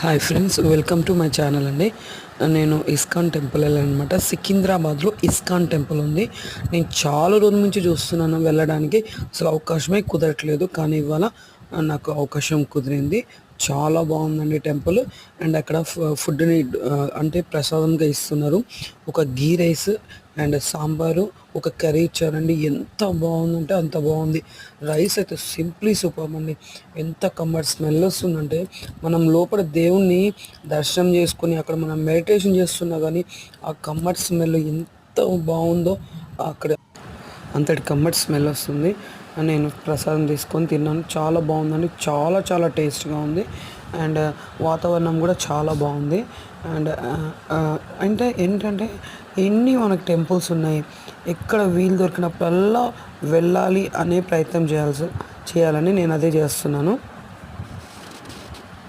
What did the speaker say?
Hi friends, welcome to my channel అండి. నేను ISKCON temple వెళ్ళానమాట. సికింద్రాబాద్లో ఇస్కాన్ టెంపుల్ ఉంది. నేను చాలా రోజుల నుంచి చూస్తున్నాను వెళ్ళడానికి, అసలు అవకాశమే కుదరట్లేదు. కానీ ఇవాళ నాకు అవకాశం కుదిరింది. చాలా బాగుందండి టెంపుల్. అండ్ అక్కడ ఫుడ్ని అంటే ప్రసాదంగా ఇస్తున్నారు. ఒక గీ రైస్ అండ్ సాంబారు, ఒక కర్రీ ఇచ్చారండి. ఎంత బాగుందంటే అంత బాగుంది. రైస్ అయితే సింప్లీ సూపర్ అండి. ఎంత కమ్మటి స్మెల్ వస్తుందంటే, మనం లోపల దేవుణ్ణి దర్శనం చేసుకుని అక్కడ మనం మెడిటేషన్ చేస్తున్నా కానీ ఆ కమ్మటి స్మెల్ ఎంత బాగుందో, అక్కడ అంతటి కమ్మటి స్మెల్ వస్తుంది. నేను ప్రసాదం తీసుకొని తిన్నాను. చాలా బాగుందండి. చాలా చాలా టేస్ట్గా ఉంది. అండ్ వాతావరణం కూడా చాలా బాగుంది. అండ్ అంటే ఏంటంటే ఎన్ని మనకు టెంపుల్స్ ఉన్నాయి, ఎక్కడ వీలు దొరికినప్పుడల్లా వెళ్ళాలి అనే ప్రయత్నం చేయాలని నేను అదే చేస్తున్నాను.